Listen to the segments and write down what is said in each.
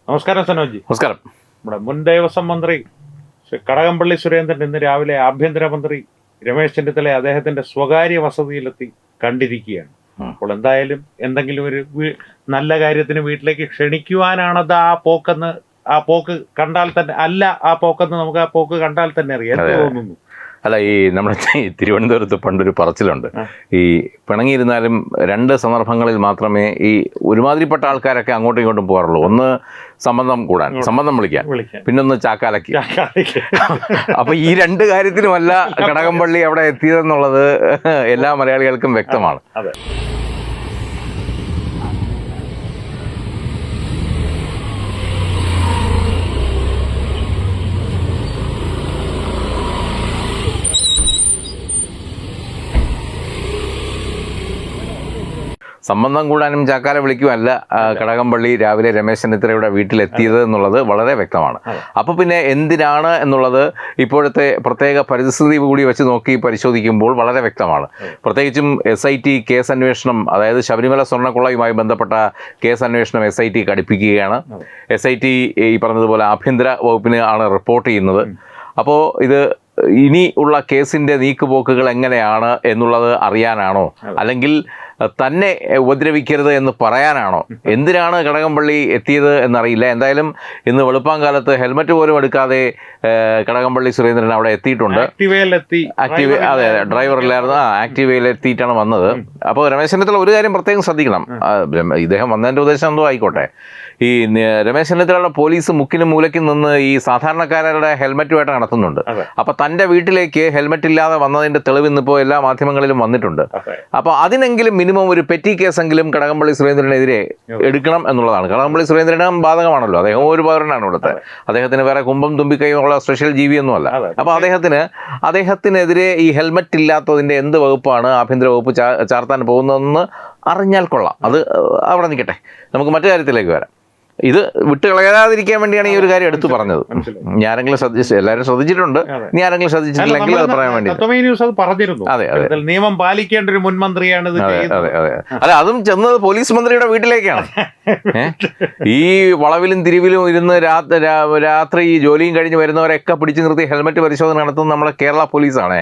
നമസ്കാരം സനോജി. നമസ്കാരം. നമ്മുടെ മുൻ ദേവസ്വം മന്ത്രി കടകംപള്ളി സുരേന്ദ്രൻ ഇന്ന് രാവിലെ ആഭ്യന്തരമന്ത്രി രമേശ് ചെന്നിത്തല അദ്ദേഹത്തിന്റെ സ്വകാര്യ വസതിയിലെത്തി കണ്ടിരിക്കുകയാണ്. അപ്പോൾ എന്തായാലും എന്തെങ്കിലും ഒരു നല്ല കാര്യത്തിന് വീട്ടിലേക്ക് ക്ഷണിക്കുവാനാണത് ആ പോക്ക് കണ്ടാൽ തന്നെ നമുക്ക് ആ പോക്ക് കണ്ടാൽ തന്നെ അറിയാം. എന്ത് തോന്നുന്നു? അല്ല, ഈ നമ്മുടെ തിരുവനന്തപുരത്ത് പണ്ടൊരു പറച്ചിലുണ്ട്, ഈ പിണങ്ങിയിരുന്നാലും രണ്ട് സന്ദർഭങ്ങളിൽ മാത്രമേ ഈ ഒരുമാതിരിപ്പെട്ട ആൾക്കാരൊക്കെ അങ്ങോട്ടും ഇങ്ങോട്ടും പോകാറുള്ളൂ. ഒന്ന് സംബന്ധം വിളിക്കാൻ, പിന്നൊന്ന് ചാക്കാലയ്ക്ക്. അപ്പൊ ഈ രണ്ട് കാര്യത്തിനുമല്ല കടകംപള്ളി അവിടെ എത്തിയതെന്നുള്ളത് എല്ലാ മലയാളികൾക്കും വ്യക്തമാണ്. സംബന്ധം കൂടാനും ചാക്കാല വിളിക്കുമല്ല കടകംപള്ളി രാവിലെ രമേശ് ചെന്നിത്തലയുടെ വീട്ടിലെത്തിയത് എന്നുള്ളത് വളരെ വ്യക്തമാണ്. അപ്പോൾ പിന്നെ എന്തിനാണ് എന്നുള്ളത് ഇപ്പോഴത്തെ പ്രത്യേക പരിസ്ഥിതി കൂടി വെച്ച് നോക്കി പരിശോധിക്കുമ്പോൾ വളരെ വ്യക്തമാണ്. പ്രത്യേകിച്ചും SIT കേസ് അന്വേഷണം, അതായത് ശബരിമല സ്വർണ്ണക്കൊള്ളയുമായി ബന്ധപ്പെട്ട കേസ് അന്വേഷണം SIT കടുപ്പിക്കുകയാണ്. SIT ഈ പറഞ്ഞതുപോലെ ആഭ്യന്തര വകുപ്പിന് ആണ് റിപ്പോർട്ട് ചെയ്യുന്നത്. അപ്പോൾ ഇത് ഇനി ഉള്ള കേസിൻ്റെ നീക്കുപോക്കുകൾ എങ്ങനെയാണ് എന്നുള്ളത് അറിയാനാണോ, അല്ലെങ്കിൽ തന്നെ ഉപദ്രവിക്കരുത് എന്ന് പറയാനാണോ, എന്തിനാണ് കടകംപള്ളി എത്തിയത് എന്നറിയില്ല. എന്തായാലും ഇന്ന് വെളുപ്പാങ്കാലത്ത് ഹെൽമറ്റ് പോലും എടുക്കാതെ കടകംപള്ളി സുരേന്ദ്രൻ അവിടെ എത്തിയിട്ടുണ്ട്. അതെ, ഡ്രൈവറില്ലായിരുന്നു, ആക്റ്റീവയിൽ എത്തിയിട്ടാണ് വന്നത്. അപ്പോൾ രമേശ് ചെന്നിത്തല ഒരു കാര്യം പ്രത്യേകം ശ്രദ്ധിക്കണം. ഇദ്ദേഹം വന്നതിൻ്റെ ഉദ്ദേശം എന്തോ ആയിക്കോട്ടെ, ഈ രമേശ് ചെന്നിത്തലയുടെ പോലീസ് മുക്കിനും മൂലയ്ക്കും നിന്ന് ഈ സാധാരണക്കാരുടെ ഹെൽമറ്റുമായിട്ട് നടത്തുന്നുണ്ട്. അപ്പൊ തന്റെ വീട്ടിലേക്ക് ഹെൽമറ്റ് ഇല്ലാതെ വന്നതിന്റെ തെളിവ് ഇന്നിപ്പോൾ എല്ലാ മാധ്യമങ്ങളിലും വന്നിട്ടുണ്ട്. അപ്പൊ അതിനെങ്കിലും മിനിമം ഒരു പെറ്റി കേസെങ്കിലും കടകംപള്ളി സുരേന്ദ്രനെതിരെ എടുക്കണം എന്നുള്ളതാണ്. കടകംപള്ളി സുരേന്ദ്രനും ബാധകമാണല്ലോ, അദ്ദേഹം ഒരു പൗരനാണ് ഇവിടുത്തെ. അദ്ദേഹത്തിന് വേറെ കുമ്പം തുമ്പിക്കൈയുള്ള സ്പെഷ്യൽ ജീവിയൊന്നുമല്ല. അപ്പൊ അദ്ദേഹത്തിനെതിരെ ഈ ഹെൽമറ്റ് ഇല്ലാത്തതിന്റെ എന്ത് വകുപ്പാണ് ആഭ്യന്തര വകുപ്പ് ചാർത്താൻ പോകുന്നതെന്ന് അറിഞ്ഞാൽ കൊള്ളാം. അത് അവിടെ നിൽക്കട്ടെ, നമുക്ക് മറ്റു കാര്യത്തിലേക്ക് വരാം. ഇത് വിട്ടുകളയാതിരിക്കാൻ വേണ്ടിയാണ് ഈ ഒരു കാര്യം എടുത്തു പറഞ്ഞത്. ഞാനെങ്കിലും എല്ലാവരും ശ്രദ്ധിച്ചിട്ടുണ്ട്, ഇനി ആരെങ്കിലും ശ്രദ്ധിച്ചിട്ടില്ലെങ്കിൽ അത് പറയാൻ വേണ്ടി. അതെ അതെ, നിയമം പാലിക്കേണ്ട ഒരു മുൻമന്ത്രിയാണ്. അതെ അതെ, അല്ല അതും ചെന്നത് പോലീസ് മന്ത്രിയുടെ വീട്ടിലേക്കാണ്. ഈ വളവിലും തിരിവിലും ഇരുന്ന് രാത്രി ജോലിയും കഴിഞ്ഞ് വരുന്നവരൊക്കെ പിടിച്ചു നിർത്തി ഹെൽമറ്റ് പരിശോധന നടത്തുന്നത് നമ്മളെ കേരള പോലീസാണ്.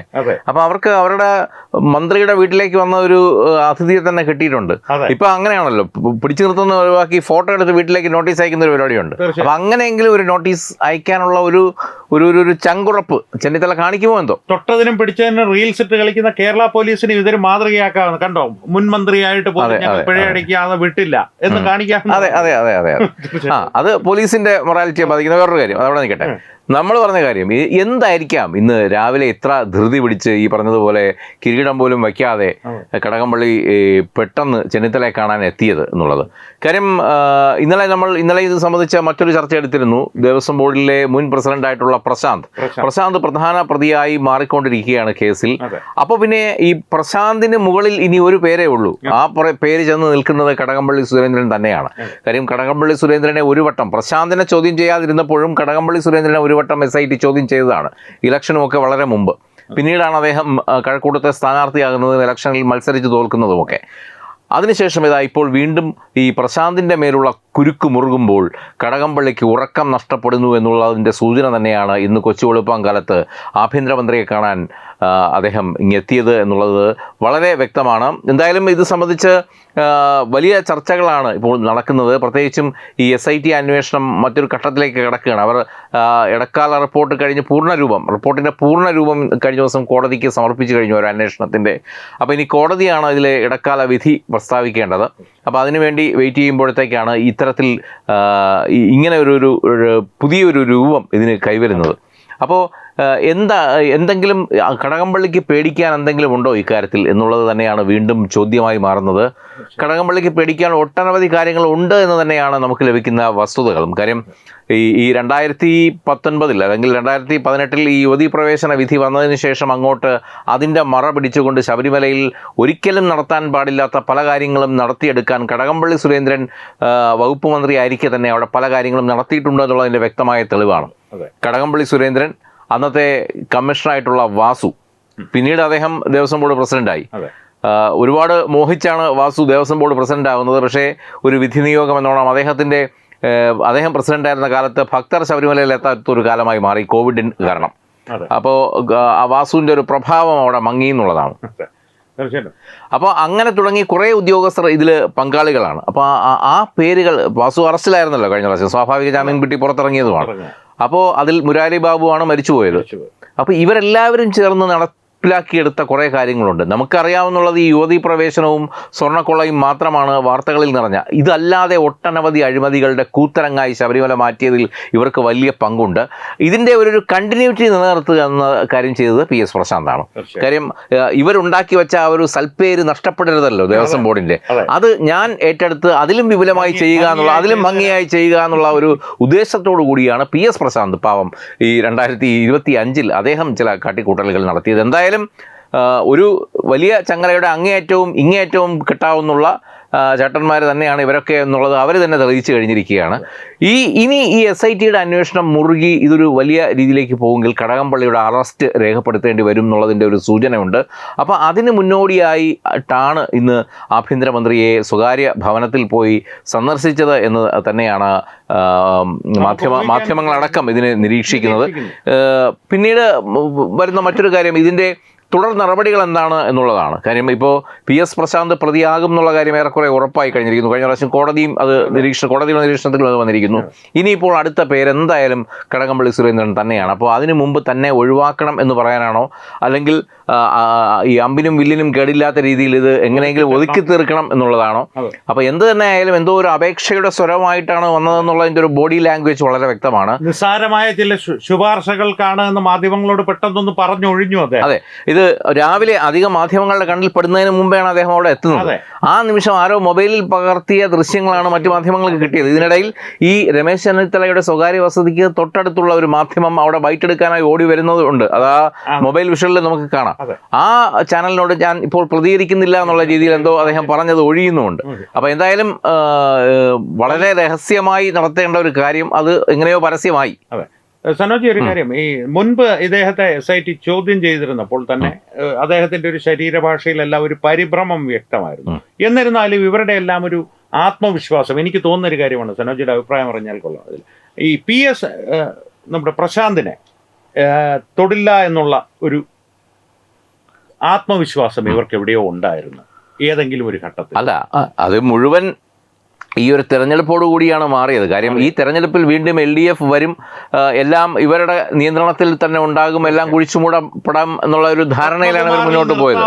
അപ്പൊ അവർക്ക് അവരുടെ മന്ത്രിയുടെ വീട്ടിലേക്ക് വന്ന ഒരു അതിഥിയെ തന്നെ കിട്ടിയിട്ടുണ്ട്. ഇപ്പൊ അങ്ങനെയാണല്ലോ, പിടിച്ചു നിർത്തുന്ന ഒഴിവാക്കി ഫോട്ടോ എടുത്ത് വീട്ടിലേക്ക് നോട്ടീസ് അയക്കുന്ന ഒരു പരിപാടിയുണ്ട്. അപ്പൊ അങ്ങനെയെങ്കിലും ഒരു നോട്ടീസ് അയക്കാനുള്ള ഒരു ചങ്കുറപ്പ് ചെന്നിത്തല കാണിക്കുമോ എന്തോ. തൊട്ടതിനും പിടിച്ചതിനും റീൽസ് ഇട്ട് കളിക്കുന്ന കേരള പോലീസിന് ഇതൊരു മാതൃകയാക്കാവുന്ന, കണ്ടോ, മുൻമന്ത്രിയായിട്ട് പിഴയടിക്കാതെ വിട്ടില്ല എന്ന് കാണിക്കാൻ. അതെ അതെ അതെ അതെ, അത് പോലീസിന്റെ മൊറാലിറ്റിയെ ബാധിക്കുന്ന വേറൊരു കാര്യം. അതവിടെ നിൽക്കട്ടെ. നമ്മൾ പറഞ്ഞ കാര്യം എന്തായിരിക്കാം ഇന്ന് രാവിലെ ഇത്ര ധൃതി പിടിച്ച് ഈ പറഞ്ഞതുപോലെ കിരീടം പോലും വയ്ക്കാതെ കടകംപള്ളി പെട്ടെന്ന് ചെന്നിത്തലയെ കാണാൻ എത്തിയത് എന്നുള്ളത്. കാര്യം ഇന്നലെ ഇത് സംബന്ധിച്ച മറ്റൊരു ചർച്ച എടുത്തിരുന്നു. ദേവസ്വം ബോർഡിലെ മുൻ പ്രസിഡന്റായിട്ടുള്ള പ്രശാന്ത് പ്രധാന പ്രതിയായി മാറിക്കൊണ്ടിരിക്കുകയാണ് കേസിൽ. അപ്പോൾ പിന്നെ ഈ പ്രശാന്തിന് മുകളിൽ ഇനി ഒരു പേരേ ഉള്ളൂ. ആ പേര് ചെന്ന് നിൽക്കുന്നത് കടകംപള്ളി സുരേന്ദ്രൻ തന്നെയാണ്. കാര്യം കടകംപള്ളി സുരേന്ദ്രനെ ഒരു വട്ടം പ്രശാന്തിനെ ചോദ്യം ചെയ്യാതിരുന്നപ്പോഴും കടകംപള്ളി സുരേന്ദ്രനെ ഒരു വട്ടം SIT ചോദ്യം ചെയ്തതാണ്, ഇലക്ഷനുമൊക്കെ വളരെ മുമ്പ്. പിന്നീടാണ് അദ്ദേഹം കഴക്കൂട്ടത്തെ സ്ഥാനാർത്ഥിയാകുന്നതും ഇലക്ഷനിൽ മത്സരിച്ച് തോൽക്കുന്നതുമൊക്കെ. അതിനുശേഷം ഇപ്പോൾ വീണ്ടും ഈ പ്രശാന്തിൻ്റെ മേലുള്ള കുരുക്ക് മുറുകുമ്പോൾ കടകംപള്ളിക്ക് ഉറക്കം നഷ്ടപ്പെടുന്നു എന്നുള്ളതിൻ്റെ സൂചന തന്നെയാണ് ഇന്ന് കൊച്ചി വെളുപ്പാങ്കാലത്ത് ആഭ്യന്തരമന്ത്രിയെ കാണാൻ അദ്ദേഹം ഇങ്ങെത്തിയത് എന്നുള്ളത് വളരെ വ്യക്തമാണ്. എന്തായാലും ഇത് സംബന്ധിച്ച് വലിയ ചർച്ചകളാണ് ഇപ്പോൾ നടക്കുന്നത്. പ്രത്യേകിച്ചും ഈ SIT അന്വേഷണം മറ്റൊരു ഘട്ടത്തിലേക്ക് കിടക്കുകയാണ്. അവർ ഇടക്കാല റിപ്പോർട്ട് കഴിഞ്ഞ് റിപ്പോർട്ടിൻ്റെ പൂർണ്ണരൂപം കഴിഞ്ഞ ദിവസം കോടതിക്ക് സമർപ്പിച്ചു കഴിഞ്ഞു, ഒരു അന്വേഷണത്തിൻ്റെ. അപ്പോൾ ഇനി കോടതിയാണ് ഇതിലെ ഇടക്കാല വിധി പ്രസ്താവിക്കേണ്ടത്. അപ്പോൾ അതിനുവേണ്ടി വെയിറ്റ് ചെയ്യുമ്പോഴത്തേക്കാണ് ഇത്തരത്തിൽ ഇങ്ങനെ ഒരു പുതിയൊരു രൂപം ഇതിന് കൈവരുന്നത്. അപ്പോൾ എന്തെങ്കിലും കടകംപള്ളിക്ക് പേടിക്കാൻ എന്തെങ്കിലും ഉണ്ടോ ഇക്കാര്യത്തിൽ എന്നുള്ളത് തന്നെയാണ് വീണ്ടും ചോദ്യമായി മാറുന്നത്. കടകംപള്ളിക്ക് പേടിക്കാൻ ഒട്ടനവധി കാര്യങ്ങൾ ഉണ്ട് എന്ന് തന്നെയാണ് നമുക്ക് ലഭിക്കുന്ന വസ്തുതകളും. കാര്യം ഈ 2019 അല്ലെങ്കിൽ 2018 ഈ യുവതീ പ്രവേശന വിധി വന്നതിന് ശേഷം അങ്ങോട്ട് അതിൻ്റെ മറ പിടിച്ചുകൊണ്ട് ശബരിമലയിൽ ഒരിക്കലും നടത്താൻ പാടില്ലാത്ത പല കാര്യങ്ങളും നടത്തിയെടുക്കാൻ കടകംപള്ളി സുരേന്ദ്രൻ വകുപ്പ് മന്ത്രി ആയിരിക്കെ തന്നെ അവിടെ പല കാര്യങ്ങളും നടത്തിയിട്ടുണ്ട് എന്നുള്ളതിൻ്റെ വ്യക്തമായ തെളിവാണ്. കടകംപള്ളി സുരേന്ദ്രൻ, അന്നത്തെ കമ്മീഷണറായിട്ടുള്ള വാസു, പിന്നീട് അദ്ദേഹം ദേവസ്വം ബോർഡ് പ്രസിഡന്റായി. ഒരുപാട് മോഹിച്ചാണ് വാസു ദേവസ്വം ബോർഡ് പ്രസിഡന്റ് ആകുന്നത്. പക്ഷേ ഒരു വിധി നിയോഗം എന്നോണം അദ്ദേഹത്തിൻ്റെ അദ്ദേഹം പ്രസിഡന്റായിരുന്ന കാലത്ത് ഭക്തർ ശബരിമലയിൽ എത്താത്തൊരു കാലമായി മാറി കോവിഡ് കാരണം. അപ്പോൾ വാസുവിൻ്റെ ഒരു പ്രഭാവം അവിടെ മങ്ങി എന്നുള്ളതാണ്. അപ്പോൾ അങ്ങനെ തുടങ്ങി കുറേ ഉദ്യോഗസ്ഥർ ഇതിൽ പങ്കാളികളാണ്. അപ്പോൾ ആ പേരുകൾ, വാസു അറസ്റ്റിലായിരുന്നല്ലോ കഴിഞ്ഞ പ്രാവശ്യം, സ്വാഭാവിക ജാമ്യം കിട്ടി പുറത്തിറങ്ങിയതുമാണ്. അപ്പോൾ അതിൽ മുരാരി ബാബുവാണ് മരിച്ചുപോയത്. അപ്പോൾ ഇവരെല്ലാവരും ചേർന്ന് നടപ്പിലാക്കിയെടുത്ത കുറേ കാര്യങ്ങളുണ്ട്. നമുക്കറിയാവുന്നുള്ളത് ഈ യുവതീ പ്രവേശനവും സ്വർണ്ണക്കൊള്ളയും മാത്രമാണ് വാർത്തകളിൽ നിറഞ്ഞ. ഇതല്ലാതെ ഒട്ടനവധി അഴിമതികളുടെ കൂത്തരങ്ങായി ശബരിമല മാറ്റിയതിൽ ഇവർക്ക് വലിയ പങ്കുണ്ട്. ഇതിൻ്റെ ഒരു കണ്ടിന്യൂറ്റി നിലനിർത്തുക എന്ന കാര്യം ചെയ്തത് PS പ്രശാന്താണ്. കാര്യം ഇവരുണ്ടാക്കി വെച്ച ആ ഒരു സൽപ്പേര് നഷ്ടപ്പെടരുതല്ലോ ദേവസ്വം ബോർഡിൻ്റെ. അത് ഞാൻ ഏറ്റെടുത്ത് അതിലും വിപുലമായി ചെയ്യുക എന്നുള്ള, അതിലും ഭംഗിയായി ചെയ്യുക എന്നുള്ള ഒരു ഉദ്ദേശത്തോടു കൂടിയാണ് PS പ്രശാന്ത് പാവം ഈ 2025 അദ്ദേഹം ചില കാട്ടിക്കൂട്ടലുകൾ നടത്തിയത്. എന്തായാലും ഒരു വലിയ ചങ്ങലയുടെ അങ്ങേയറ്റവും ഇങ്ങേയറ്റവും കിട്ടാവുന്നുള്ള ചേട്ടന്മാർ തന്നെയാണ് ഇവരൊക്കെ എന്നുള്ളത് അവർ തന്നെ തെളിയിച്ചു കഴിഞ്ഞിരിക്കുകയാണ്. ഇനി ഈ SITയുടെ അന്വേഷണം മുറുകി ഇതൊരു വലിയ രീതിയിലേക്ക് പോകുമെങ്കിൽ കടകംപള്ളിയുടെ അറസ്റ്റ് രേഖപ്പെടുത്തേണ്ടി വരും എന്നുള്ളതിൻ്റെ ഒരു സൂചനയുണ്ട്. അപ്പോൾ അതിന് മുന്നോടിയായിട്ടാണ് ഇന്ന് ആഭ്യന്തരമന്ത്രിയെ സ്വകാര്യ ഭവനത്തിൽ പോയി സന്ദർശിച്ചത് എന്ന് തന്നെയാണ് മാധ്യമങ്ങളടക്കം ഇതിനെ നിരീക്ഷിക്കുന്നത്. പിന്നീട് വരുന്ന മറ്റൊരു കാര്യം ഇതിൻ്റെ തുടർ നടപടികൾ എന്താണ് എന്നുള്ളതാണ്. കാര്യം ഇപ്പോൾ PS പ്രശാന്ത് പ്രതിയാകും എന്നുള്ള കാര്യം ഏറെക്കുറെ ഉറപ്പായി കഴിഞ്ഞിരിക്കുന്നു. കഴിഞ്ഞ പ്രാവശ്യം കോടതിയുടെ നിരീക്ഷണത്തിൽ അത് വന്നിരിക്കുന്നു. ഇനിയിപ്പോൾ അടുത്ത പേരെന്തായാലും കടകംപള്ളി സുരേന്ദ്രൻ തന്നെയാണ്. അപ്പോൾ അതിനു മുമ്പ് തന്നെ ഒഴിവാക്കണം എന്ന് പറയാനാണോ, അല്ലെങ്കിൽ ഈ അമ്പിനും വില്ലിനും കേടില്ലാത്ത രീതിയിൽ ഇത് എങ്ങനെയെങ്കിലും ഒതുക്കി തീർക്കണം എന്നുള്ളതാണോ? അപ്പോൾ എന്ത് തന്നെ ആയാലും എന്തോ ഒരു അപേക്ഷയുടെ സ്വരമായിട്ടാണ് വന്നതെന്നുള്ളതിൻ്റെ ഒരു ബോഡി ലാംഗ്വേജ് വളരെ വ്യക്തമാണ്. നിസ്സാരമായ ചില ശുപാർശകൾക്കാണ് എന്ന് മാധ്യമങ്ങളോട് പെട്ടെന്നൊന്ന് പറഞ്ഞൊഴിഞ്ഞു. അതെ, ഇത് രാവിലെ അധികം മാധ്യമങ്ങളുടെ കണ്ണിൽ പെടുന്നതിന് മുമ്പാണ് അദ്ദേഹം അവിടെ എത്തുന്നത്. ആ നിമിഷം ആരോ മൊബൈലിൽ പകർത്തിയ ദൃശ്യങ്ങളാണ് മറ്റു മാധ്യമങ്ങൾക്ക് കിട്ടിയത്. ഇതിനിടയിൽ ഈ രമേശ് ചെന്നിത്തലയുടെ സ്വകാര്യ വസതിക്ക് തൊട്ടടുത്തുള്ള ഒരു മാധ്യമം അവിടെ ബൈറ്റ് എടുക്കാനായി ഓടി വരുന്നതുണ്ട്. അത് ആ മൊബൈൽ വിഷ്വലിൽ നമുക്ക് കാണാം. ആ ചാനലിനോട് ഞാൻ ഇപ്പോൾ പ്രതികരിക്കുന്നില്ല എന്നുള്ള രീതിയിൽ എന്തോ അദ്ദേഹം പറഞ്ഞത് ഒഴിയുന്നുമുണ്ട്. അപ്പോൾ എന്തായാലും വളരെ രഹസ്യമായി നടത്തേണ്ട ഒരു കാര്യം അത് എങ്ങനെയോ പരസ്യമായി. സനോജി, ഒരു കാര്യം, ഈ മുൻപ് ഇദ്ദേഹത്തെ SIT ചോദ്യം ചെയ്തിരുന്നപ്പോൾ തന്നെ അദ്ദേഹത്തിന്റെ ഒരു ശരീരഭാഷയിലെല്ലാം ഒരു പരിഭ്രമം വ്യക്തമായിരുന്നു. എന്നിരുന്നാലും ഇവരുടെ എല്ലാം ഒരു ആത്മവിശ്വാസം എനിക്ക് തോന്നുന്നൊരു കാര്യമാണ്. സനോജിയുടെ അഭിപ്രായം അറിഞ്ഞാൽ കൊള്ളാം. അതിൽ ഈ PS നമ്മുടെ പ്രശാന്തിനെ തൊടില്ല എന്നുള്ള ഒരു ആത്മവിശ്വാസം ഇവർക്ക് എവിടെയോ ഉണ്ടായിരുന്നു ഏതെങ്കിലും ഒരു ഘട്ടത്തിൽ. അല്ല, അത് മുഴുവൻ ഈ ഒരു തെരഞ്ഞെടുപ്പോടു കൂടിയാണ് മാറിയത്. കാര്യം ഈ തെരഞ്ഞെടുപ്പിൽ വീണ്ടും LDF വരും, എല്ലാം ഇവരുടെ നിയന്ത്രണത്തിൽ തന്നെ ഉണ്ടാകും, എല്ലാം കുഴിച്ചുമൂടപ്പെടാം എന്നുള്ള ഒരു ധാരണയിലാണ് ഇവർ മുന്നോട്ട് പോയത്.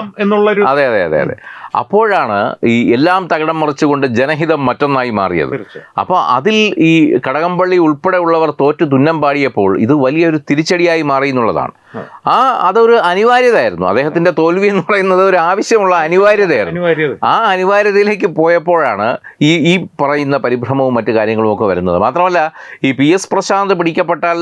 അതെ അതെ അതെ അതെ അപ്പോഴാണ് ഈ എല്ലാം തകിടം മറിച്ചുകൊണ്ട് ജനഹിതം മറ്റൊന്നായി മാറിയത്. അപ്പോൾ അതിൽ ഈ കടകംപള്ളി ഉൾപ്പെടെ ഉള്ളവർ തോറ്റു തുന്നം പാടിയപ്പോൾ ഇത് വലിയൊരു തിരിച്ചടിയായി മാറി എന്നുള്ളതാണ്. അതൊരു അനിവാര്യതയായിരുന്നു. അദ്ദേഹത്തിന്റെ തോൽവി എന്ന് പറയുന്നത് ഒരു ആവശ്യമുള്ള അനിവാര്യതയായിരുന്നു. ആ അനിവാര്യതയിലേക്ക് പോയപ്പോഴാണ് ഈ പറയുന്ന പരിഭ്രമവും മറ്റു കാര്യങ്ങളും ഒക്കെ വരുന്നത്. മാത്രമല്ല ഈ PS പ്രശാന്ത് പിടിക്കപ്പെട്ടാൽ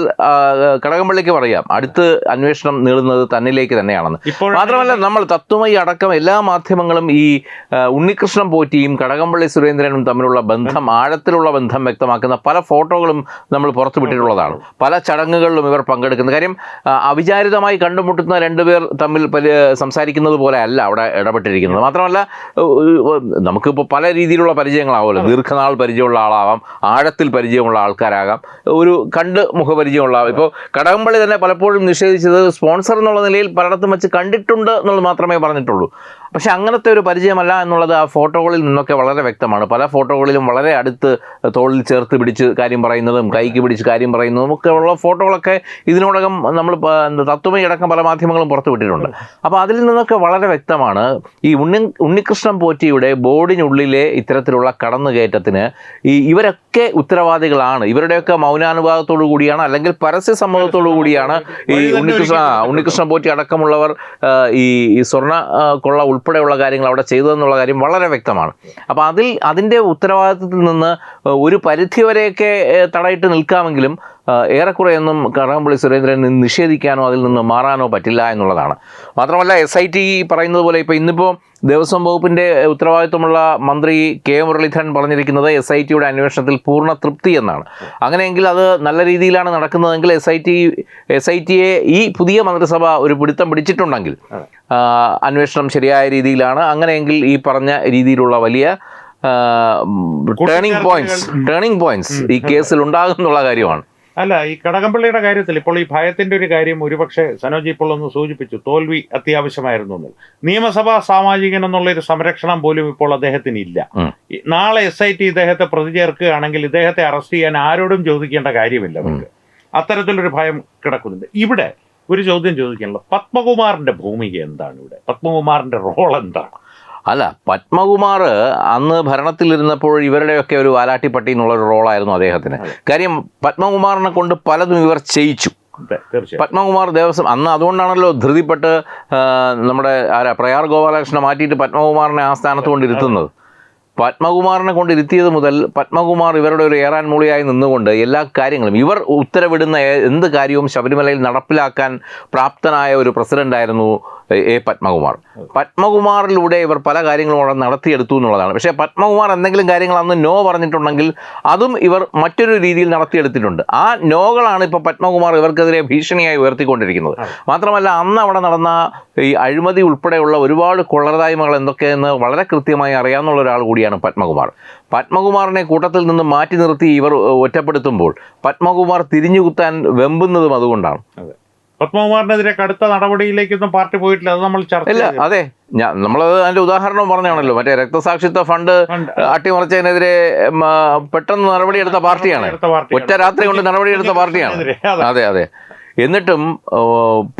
കടകംപള്ളിക്ക് പറയാം അടുത്ത് അന്വേഷണം നീളുന്നത് തന്നിലേക്ക് തന്നെയാണെന്ന്. മാത്രമല്ല നമ്മൾ തത്വമയി അടക്കം എല്ലാ മാധ്യമങ്ങളും ഈ ഉണ്ണികൃഷ്ണൻ പോറ്റിയും കടകംപള്ളി സുരേന്ദ്രനും തമ്മിലുള്ള ബന്ധം, ആഴത്തിലുള്ള ബന്ധം വ്യക്തമാക്കുന്ന പല ഫോട്ടോകളും നമ്മൾ പുറത്തുവിട്ടിട്ടുള്ളതാണ്. പല ചടങ്ങുകളിലും ഇവർ പങ്കെടുക്കുന്ന കാര്യം അവിചാരിതമായി കണ്ടുമുട്ടുന്ന രണ്ടുപേർ തമ്മിൽ സംസാരിക്കുന്നത് പോലെ അല്ല അവിടെ ഇടപെട്ടിരിക്കുന്നത്. മാത്രമല്ല നമുക്കിപ്പോൾ പല രീതിയിലുള്ള പരിചയങ്ങളാവുമല്ലോ. ദീർഘനാൾ പരിചയമുള്ള ആളാവാം, ആഴത്തിൽ പരിചയമുള്ള ആൾക്കാരാകാം, ഒരു കണ്ട് മുഖപരിചയമുള്ള. ഇപ്പോൾ കടകംപള്ളി തന്നെ പലപ്പോഴും നിഷേധിച്ചത് സ്പോൺസർ എന്നുള്ള നിലയിൽ പലയിടത്തും വെച്ച് കണ്ടിട്ടുണ്ട് എന്നുള്ളത് മാത്രമേ പറഞ്ഞിട്ടുള്ളൂ. പക്ഷെ അങ്ങനത്തെ ഒരു പരിചയമല്ല എന്നുള്ളത് ആ ഫോട്ടോകളിൽ നിന്നൊക്കെ വളരെ വ്യക്തമാണ്. പല ഫോട്ടോകളിലും വളരെ അടുത്ത് തോളിൽ ചേർത്ത് പിടിച്ച് കാര്യം പറയുന്നതും കൈക്ക് പിടിച്ച് കാര്യം പറയുന്നതും ഒക്കെ ഉള്ള ഫോട്ടോകളൊക്കെ ഇതിനോടകം നമ്മൾ തത്വമയി അടക്കം പല മാധ്യമങ്ങളും പുറത്തുവിട്ടിട്ടുണ്ട്. അപ്പോൾ അതിൽ നിന്നൊക്കെ വളരെ വ്യക്തമാണ് ഈ ഉണ്ണികൃഷ്ണൻ പോറ്റിയുടെ ബോർഡിനുള്ളിലെ ഇത്തരത്തിലുള്ള കടന്നുകയറ്റത്തിന് ഇവരൊക്കെ ഉത്തരവാദികളാണ്. ഇവരുടെയൊക്കെ മൗനാനുഭാവത്തോടു കൂടിയാണ്, അല്ലെങ്കിൽ പരസ്യ സമ്മതത്തോടു കൂടിയാണ് ഈ ഉണ്ണികൃഷ്ണൻ പോറ്റി അടക്കമുള്ളവർ ഈ സ്വർണ്ണ കൊള്ള ഉൾപ്പെടെയുള്ള കാര്യങ്ങൾ അവിടെ ചെയ്തതെന്നുള്ള കാര്യം വളരെ വ്യക്തമാണ്. അപ്പോൾ അതിൻ്റെ ഉത്തരവാദിത്വത്തിൽ നിന്ന് ഒരു പരിധിവരെയൊക്കെ തടയിട്ട് നിൽക്കാമെങ്കിലും ഏറെക്കുറെയൊന്നും കടകംപള്ളി സുരേന്ദ്രന് നിഷേധിക്കാനോ അതിൽ നിന്ന് മാറാനോ പറ്റില്ല എന്നുള്ളതാണ്. മാത്രമല്ല SIT പറയുന്നത് പോലെ ഇപ്പോൾ ഇന്നിപ്പോൾ ദേവസ്വം വകുപ്പിൻ്റെ ഉത്തരവാദിത്വമുള്ള മന്ത്രി K മുരളീധരൻ പറഞ്ഞിരിക്കുന്നത് SITയുടെ അന്വേഷണത്തിൽ പൂർണ്ണ തൃപ്തി എന്നാണ്. അങ്ങനെയെങ്കിൽ അത് നല്ല രീതിയിലാണ് നടക്കുന്നതെങ്കിൽ SITയെ ഈ പുതിയ മന്ത്രിസഭ ഒരു പിടുത്തം പിടിച്ചിട്ടുണ്ടെങ്കിൽ അന്വേഷണം ശരിയായ രീതിയിലാണ്. അങ്ങനെയെങ്കിൽ ഈ പറഞ്ഞ രീതിയിലുള്ള വലിയ ടേണിംഗ് പോയിന്റ്സ് ഈ കേസിൽ ഉണ്ടാകുന്നുള്ള കാര്യമാണ്. അല്ല, ഈ കടകംപള്ളിയുടെ കാര്യത്തിൽ ഇപ്പോൾ ഈ ഭയത്തിന്റെ ഒരു കാര്യം ഒരുപക്ഷെ സനോജ് ഇപ്പോൾ ഒന്ന് സൂചിപ്പിച്ചു, തോൽവി അത്യാവശ്യമായിരുന്നു എന്നുള്ളത്. നിയമസഭാ സാമാജികൻ എന്നുള്ളൊരു സംരക്ഷണം പോലും ഇപ്പോൾ അദ്ദേഹത്തിന് ഇല്ല. നാളെ SIT ഇദ്ദേഹത്തെ പ്രതി ചേർക്കുകയാണെങ്കിൽ ഇദ്ദേഹത്തെ അറസ്റ്റ് ചെയ്യാൻ ആരോടും ചോദിക്കേണ്ട കാര്യമില്ല. അവർക്ക് അത്തരത്തിലൊരു ഭയം കിടക്കുന്നുണ്ട്. ഇവിടെ ഒരു ചോദ്യം ചോദിക്കാനുള്ള, പത്മകുമാറിന്റെ ഭൂമിക എന്താണ് ഇവിടെ? പത്മകുമാറിന്റെ റോൾ എന്താണ്? അല്ല, പത്മകുമാർ അന്ന് ഭരണത്തിലിരുന്നപ്പോൾ ഇവരുടെയൊക്കെ ഒരു വാലാട്ടിപ്പട്ടി എന്നുള്ളൊരു റോളായിരുന്നു അദ്ദേഹത്തിന്. കാര്യം പത്മകുമാറിനെ കൊണ്ട് പലതും ഇവർ ചെയ്യിച്ചു. പത്മകുമാർ ദേവസ്വം അന്ന് അതുകൊണ്ടാണല്ലോ ധൃതിപ്പെട്ട് നമ്മുടെ പ്രയാർ ഗോപാലകൃഷ്ണനെ മാറ്റിയിട്ട് പത്മകുമാറിനെ ആ സ്ഥാനത്ത് കൊണ്ടിരുത്തുന്നത്. പത്മകുമാറിനെ കൊണ്ടിരുത്തിയത് മുതൽ പത്മകുമാർ ഇവരുടെ ഒരു ഏറാൻ മൂളിയായി നിന്നുകൊണ്ട് എല്ലാ കാര്യങ്ങളും ഇവർ ഉത്തരവിടുന്ന എന്ത് കാര്യവും ശബരിമലയിൽ നടപ്പിലാക്കാൻ പ്രാപ്തനായ ഒരു പ്രസിഡന്റായിരുന്നു പത്മകുമാർ. പത്മകുമാറിലൂടെ ഇവർ പല കാര്യങ്ങളും അവിടെ നടത്തിയെടുത്തു എന്നുള്ളതാണ്. പക്ഷേ പത്മകുമാർ എന്തെങ്കിലും കാര്യങ്ങൾ അന്ന് നോ പറഞ്ഞിട്ടുണ്ടെങ്കിൽ അതും ഇവർ മറ്റൊരു രീതിയിൽ നടത്തിയെടുത്തിട്ടുണ്ട്. ആ നോകളാണ് ഇപ്പോൾ പത്മകുമാർ ഇവർക്കെതിരെ ഭീഷണിയായി ഉയർത്തിക്കൊണ്ടിരിക്കുന്നത്. മാത്രമല്ല, അന്ന് അവിടെ നടന്ന ഈ അഴിമതി ഉൾപ്പെടെയുള്ള ഒരുപാട് കൊള്ളരുതായ്മകൾ എന്തൊക്കെയെന്ന് വളരെ കൃത്യമായി അറിയാവുന്ന ഒരാൾ കൂടിയാണ് പത്മകുമാർ. പത്മകുമാറിനെ കൂട്ടത്തിൽ നിന്ന് മാറ്റി നിർത്തി ഇവർ ഒറ്റപ്പെടുത്തുമ്പോൾ പത്മകുമാർ തിരിഞ്ഞുകുത്താൻ വെമ്പുന്നതും അതുകൊണ്ടാണ്. പത്മകുമാറിനെതിരെ കടുത്ത നടപടിയിലേക്കൊന്നും പാർട്ടി പോയിട്ടില്ല. അത് നമ്മൾ ചർച്ച അതെ, നമ്മളത് അതിന്റെ ഉദാഹരണം പറഞ്ഞാണല്ലോ. മറ്റേ രക്തസാക്ഷിത്വ ഫണ്ട് അട്ടിമറിച്ചതിനെതിരെ പെട്ടെന്ന് നടപടിയെടുത്ത പാർട്ടിയാണ്. ഒറ്റ രാത്രി കൊണ്ട് നടപടിയെടുത്ത പാർട്ടിയാണ്. അതെ അതെ. എന്നിട്ടും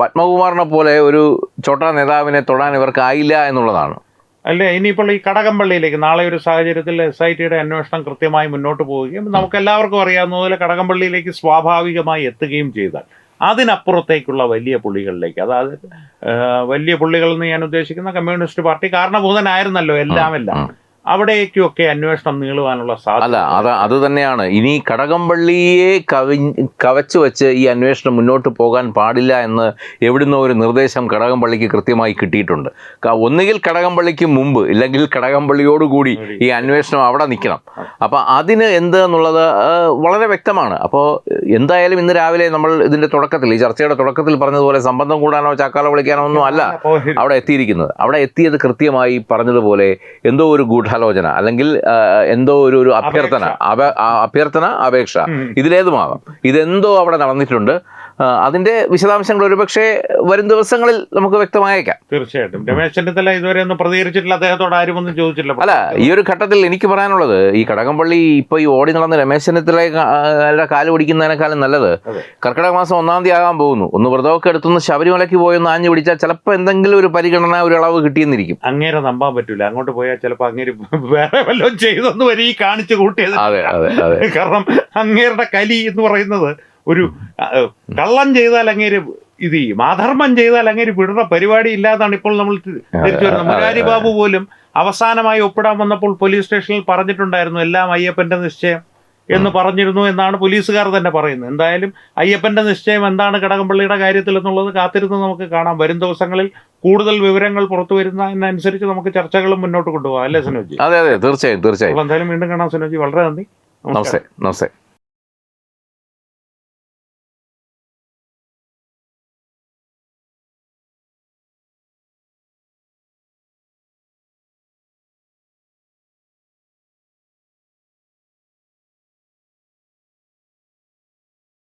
പത്മകുമാറിനെ പോലെ ഒരു ചോട്ടാ നേതാവിനെ തൊടാൻ ഇവർക്കായില്ല എന്നുള്ളതാണ്. അല്ലേ, ഇനിയിപ്പോൾ ഈ കടകംപള്ളിയിലേക്ക് നാളെ ഒരു സാഹചര്യത്തിൽ SITയുടെ അന്വേഷണം കൃത്യമായി മുന്നോട്ട് പോവുകയും നമുക്ക് എല്ലാവർക്കും അറിയാവുന്ന പോലെ കടകംപള്ളിയിലേക്ക് സ്വാഭാവികമായി എത്തുകയും ചെയ്താൽ അതിനപ്പുറത്തേക്കുള്ള വലിയ പുള്ളികളിലേക്ക്, അതായത് വലിയ പുള്ളികൾ എന്ന് ഞാൻ ഉദ്ദേശിക്കുന്ന കമ്മ്യൂണിസ്റ്റ് പാർട്ടി കാരണഭൂതനായിരുന്നല്ലോ എല്ലാം, അവിടേക്കൊക്കെ അന്വേഷണം നീളുവാനുള്ള സാധ്യത. അല്ല, അത് തന്നെയാണ്. ഇനി കടകംപള്ളിയെ കവച്ചു വെച്ച് ഈ അന്വേഷണം മുന്നോട്ട് പോകാൻ പാടില്ല എന്ന് എവിടുന്നോ ഒരു നിർദ്ദേശം കടകംപള്ളിക്ക് കൃത്യമായി കിട്ടിയിട്ടുണ്ട്. ഒന്നുകിൽ കടകംപള്ളിക്ക് മുമ്പ്, ഇല്ലെങ്കിൽ കടകംപള്ളിയോടുകൂടി ഈ അന്വേഷണം അവിടെ നിൽക്കണം. അപ്പം അതിന് എന്ത് എന്നുള്ളത് വളരെ വ്യക്തമാണ്. അപ്പോൾ എന്തായാലും ഇന്ന് രാവിലെ നമ്മൾ ഇതിൻ്റെ തുടക്കത്തിൽ, ഈ ചർച്ചയുടെ തുടക്കത്തിൽ പറഞ്ഞതുപോലെ സംബന്ധം കൂടാനോ ചാക്കാലോ വിളിക്കാനോ ഒന്നും അല്ല അവിടെ എത്തിയിരിക്കുന്നത്. അവിടെ എത്തിയത് കൃത്യമായി പറഞ്ഞതുപോലെ എന്തോ ഒരു ഗൂഢാലോചന അല്ലെങ്കിൽ എന്തോ ഒരു അഭ്യർത്ഥന അപേക്ഷ, ഇതിലേതുമാകാം. ഇതെന്തോ അവിടെ നടന്നിട്ടുണ്ട്. അതിന്റെ വിശദാംശങ്ങൾ ഒരുപക്ഷെ വരും ദിവസങ്ങളിൽ നമുക്ക് വ്യക്തമായേക്കാം. തീർച്ചയായിട്ടും. രമേശ് ചെന്നിത്തല ഇതുവരെ ഒന്നും പ്രതികരിച്ചിട്ടില്ല, അദ്ദേഹത്തോട് ആരും ഒന്നും ചോദിച്ചില്ല. അല്ല, ഈ ഒരു ഘട്ടത്തിൽ എനിക്ക് പറയാനുള്ളത്, ഈ കടകംപള്ളി ഇപ്പൊ ഈ ഓടി നടന്ന് രമേശ് ചെന്നിത്തലയുടെ കാല് പിടിക്കുന്നതിനേക്കാളും നല്ലത് കർക്കിടക മാസം 1-ാം തീയതി ആകാൻ പോകുന്നു. ഒന്ന് വ്രതമൊക്കെ എടുത്തുനിന്ന് ശബരിമലയ്ക്ക് പോയൊന്ന് ആഞ്ഞു പിടിച്ചാൽ ചിലപ്പോൾ എന്തെങ്കിലും ഒരു പരിഗണന, ഒരു അളവ് കിട്ടിയെന്നിരിക്കും. അങ്ങേരെ നമ്പാൻ പറ്റൂല. അങ്ങോട്ട് പോയാൽ ചിലപ്പോൾ അങ്ങേര് വേറെ വല്ലതും ചെയ്തെന്ന് വരെ ഈ കാണിച്ചു കൂട്ടിയത്. കാരണം അങ്ങേരുടെ കലി എന്ന് പറയുന്നത് ഒരു കള്ളം ചെയ്താൽ അങ്ങേര് ഇത് ചെയ്യും, അധർമ്മം ചെയ്താൽ അങ്ങേര് വിടുന്ന പരിപാടി ഇല്ലാതാണ് ഇപ്പോൾ നമ്മൾ തിരിച്ചു വരുന്നത്. മുരാരി ബാബു പോലും അവസാനമായി ഒപ്പിടാൻ വന്നപ്പോൾ പോലീസ് സ്റ്റേഷനിൽ പറഞ്ഞിട്ടുണ്ടായിരുന്നു എല്ലാം അയ്യപ്പന്റെ നിശ്ചയം എന്ന് പറഞ്ഞിരുന്നു എന്നാണ് പോലീസുകാർ തന്നെ പറയുന്നത്. എന്തായാലും അയ്യപ്പന്റെ നിശ്ചയം എന്താണ് കടകംപള്ളിയുടെ കാര്യത്തിൽ എന്നുള്ളത് കാത്തിരുന്ന് നമുക്ക് കാണാം. വരും ദിവസങ്ങളിൽ കൂടുതൽ വിവരങ്ങൾ പുറത്തു വരുന്നതിനനുസരിച്ച് നമുക്ക് ചർച്ചകളും മുന്നോട്ട് കൊണ്ടുപോകാം. അല്ലേ സനോജി? അതെ അതെ, തീർച്ചയായും തീർച്ചയായും. എന്തായാലും വീണ്ടും കാണാം സനോജി. വളരെ നന്ദി. നമസ്തേ.